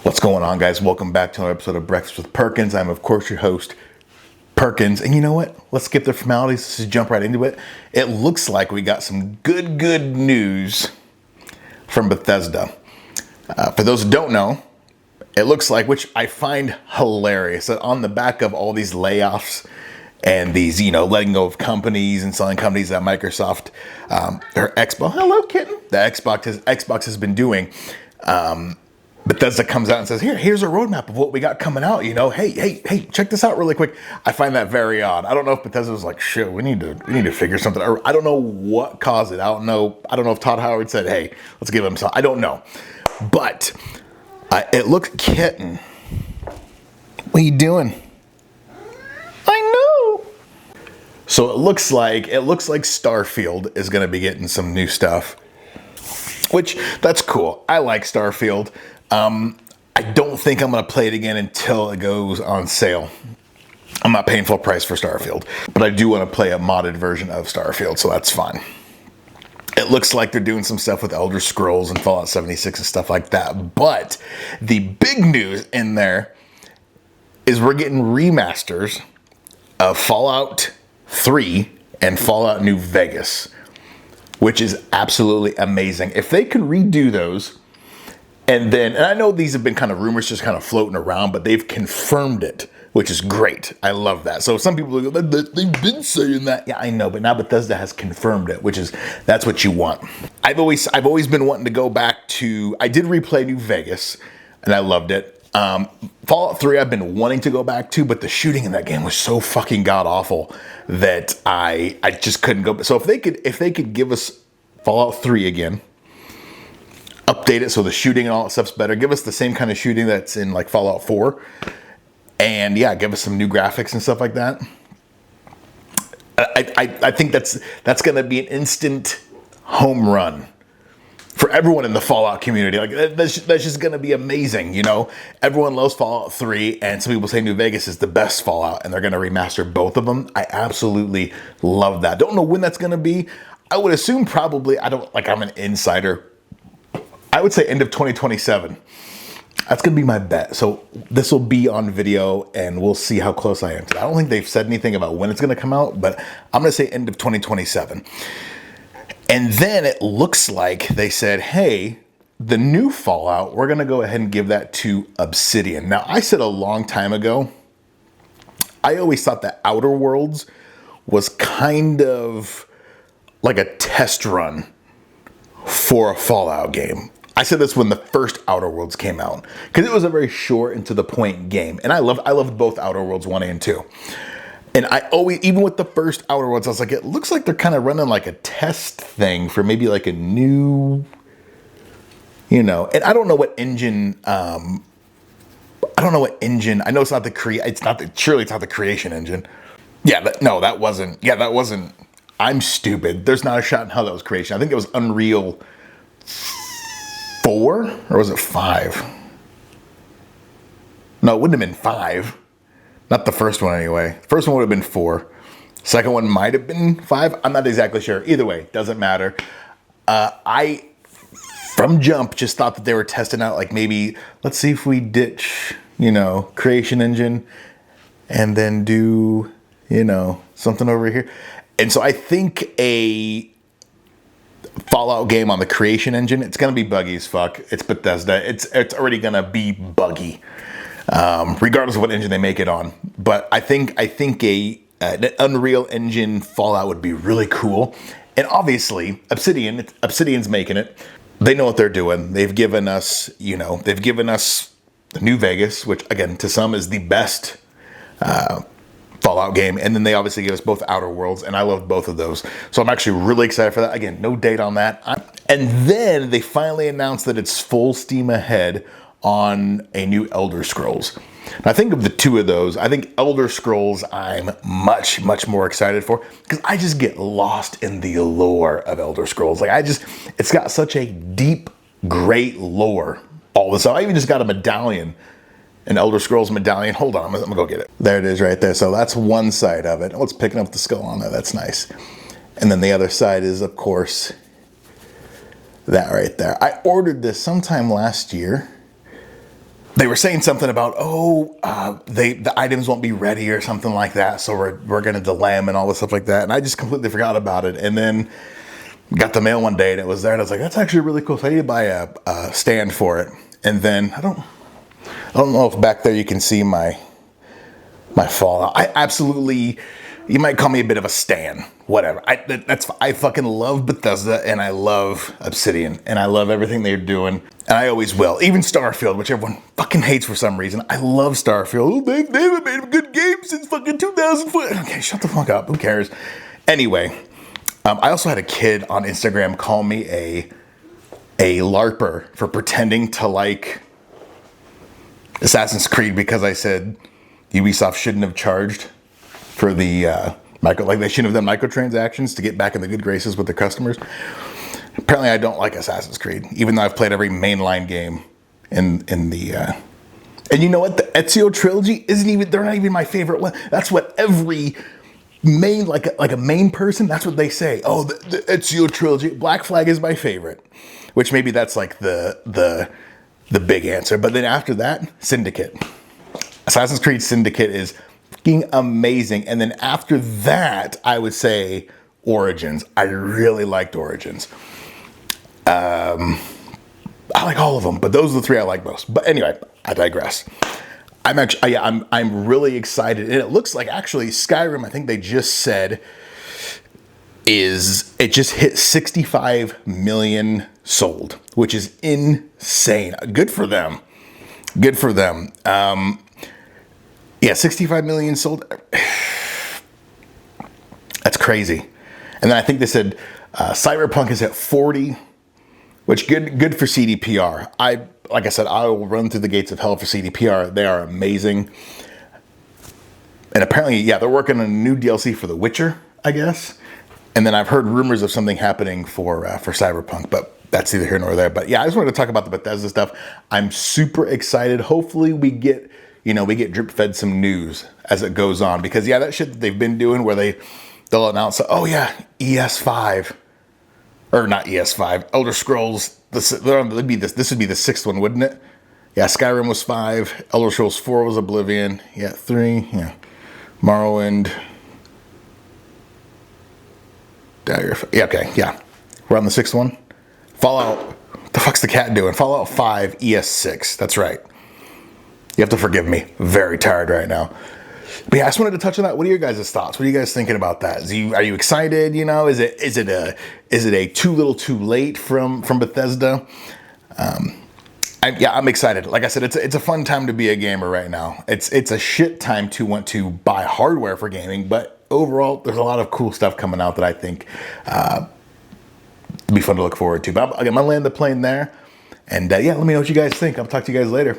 What's going on, guys? Welcome back to another episode of Breakfast with Perkins. I'm, of course, your host, Perkins. And you know what? Let's skip the formalities. Let's just jump right into it. It looks like we got some good news from Bethesda. For those who don't know, it looks like, which I find hilarious, that on the back of all these layoffs and these, letting go of companies and selling companies that Microsoft, their Xbox, hello kitten, the Xbox has been doing, Bethesda comes out and says, here's a roadmap of what we got coming out. Hey, check this out really quick. I find that very odd. I don't know if Bethesda was like, shit, we need to figure something. Or I don't know what caused it. I don't know if Todd Howard said, hey, let's give him some. I don't know, but it looks kitten. What are you doing? I know. So it looks like Starfield is going to be getting some new stuff, which that's cool. I like Starfield. I don't think I'm going to play it again until it goes on sale. I'm not paying full price for Starfield, but I do want to play a modded version of Starfield, so that's fine. It looks like they're doing some stuff with Elder Scrolls and Fallout 76 and stuff like that. But the big news in there is we're getting remasters of Fallout 3 and Fallout New Vegas, which is absolutely amazing. If they could redo those, and I know these have been kind of rumors just kind of floating around, but they've confirmed it, which is great. I love that. So some people go, they've been saying that. Yeah, I know, but now Bethesda has confirmed it, that's what you want. I've always been wanting to go back to, I did replay New Vegas, and I loved it. Fallout 3 I've been wanting to go back to, but the shooting in that game was so fucking god awful that I just couldn't go. So if they could give us Fallout 3 again, update it so the shooting and all that stuff's better, give us the same kind of shooting that's in like Fallout 4, and yeah, give us some new graphics and stuff like that. I think that's going to be an instant home run for everyone in the Fallout community. Like that's just going to be amazing. Everyone loves Fallout 3, and some people say New Vegas is the best Fallout, and they're going to remaster both of them. I absolutely love that. Don't know when that's going to be. I would assume probably, I'm an insider, I would say end of 2027. That's going to be my bet. So this will be on video, and we'll see how close I am to that. I don't think they've said anything about when it's going to come out, but I'm going to say end of 2027. And then it looks like they said, hey, the new Fallout, we're going to go ahead and give that to Obsidian. Now, I said a long time ago, I always thought that Outer Worlds was kind of like a test run for a Fallout game. I said this when the first Outer Worlds came out, because it was a very short and to the point game. And I loved both Outer Worlds 1 and 2. And I always, even with the first Outer Worlds, I was like, it looks like they're kind of running like a test thing for maybe like a new, and I don't know what engine, I know it's not surely it's not the creation engine. That wasn't, I'm stupid. There's not a shot in hell that was creation. I think it was Unreal 4, or was it 5? No, it wouldn't have been 5. Not the first one anyway. The first one would have been 4. Second one might have been 5. I'm not exactly sure. Either way, doesn't matter. I, from jump, just thought that they were testing out, like maybe, let's see if we ditch, creation engine and then do, something over here. And so I think a Fallout game on the creation engine, it's going to be buggy as fuck. It's Bethesda. It's already going to be buggy, regardless of what engine they make it on. But I think an Unreal Engine Fallout would be really cool. And obviously, Obsidian's making it. They know what they're doing. They've given us the New Vegas, which again, to some is the best Fallout game, and then they obviously give us both Outer Worlds, and I love both of those. So I'm actually really excited for that. Again, no date on that. And then they finally announced that it's full steam ahead on a new Elder Scrolls. And I think of the two of those, I think Elder Scrolls I'm much more excited for, because I just get lost in the lore of Elder Scrolls. It's got such a deep, great lore. All this, I even just got a medallion. An Elder Scrolls medallion. Hold on, I'm gonna go get it. There it is right there. So that's one side of it. Oh, it's picking up the skull on there. That's nice. And then the other side is, of course, that right there. I ordered this sometime last year. they were saying something about, the items won't be ready or something like that, so we're going to delay them and all this stuff like that. And I just completely forgot about it. And then got the mail one day and it was there, and I was like, that's actually really cool. So I need to buy a stand for it. And then I don't know if back there you can see my Fallout. I absolutely, you might call me a bit of a stan. Whatever. I fucking love Bethesda, and I love Obsidian, and I love everything they're doing, and I always will. Even Starfield, which everyone fucking hates for some reason. I love Starfield. They haven't made a good game since fucking 2004. Okay, shut the fuck up. Who cares? Anyway, I also had a kid on Instagram call me a LARPer for pretending to like Assassin's Creed because I said Ubisoft shouldn't have charged for the they shouldn't have done microtransactions to get back in the good graces with their customers. Apparently, I don't like Assassin's Creed, even though I've played every mainline game in the. And you know what? The Ezio trilogy they're not even my favorite one. That's what every main, like a main person, that's what they say. Oh, the Ezio trilogy. Black Flag is my favorite, which maybe that's like the big answer. But then after that, Syndicate. Assassin's Creed Syndicate is fucking amazing. And then after that, I would say Origins. I really liked Origins. I like all of them, but those are the three I like most. But anyway, I digress. I'm really excited. And it looks like actually Skyrim, I think they just said, it just hit 65 million sold, which is insane. Good for them. Good for them. Yeah, 65 million sold. That's crazy. And then I think they said Cyberpunk is at 40, which good for CDPR. Like I said, I will run through the gates of hell for CDPR. They are amazing. And apparently, yeah, they're working on a new DLC for The Witcher, I guess. And then I've heard rumors of something happening for Cyberpunk, but that's neither here nor there. But yeah, I just wanted to talk about the Bethesda stuff. I'm super excited. Hopefully we get drip fed some news as it goes on, because yeah, that shit that they've been doing where they'll announce, oh yeah, ES5, or not ES5, Elder Scrolls. This would be the sixth one, wouldn't it? Yeah, Skyrim was 5, Elder Scrolls 4 was Oblivion. Yeah, 3. Yeah, Morrowind. Yeah, okay, yeah, we're on the 6th one. Fallout. What the fuck's the cat doing? Fallout 5 ES6. That's right. You have to forgive me. Very tired right now. But yeah, I just wanted to touch on that. What are your guys' thoughts? What are you guys thinking about that? Are you excited? You know, is it a too little too late from Bethesda? I'm excited. Like I said, it's a fun time to be a gamer right now. It's a shit time to want to buy hardware for gaming, but overall, there's a lot of cool stuff coming out that I think be fun to look forward to. But I'm gonna land the plane there, and yeah, let me know what you guys think. I'll talk to you guys later.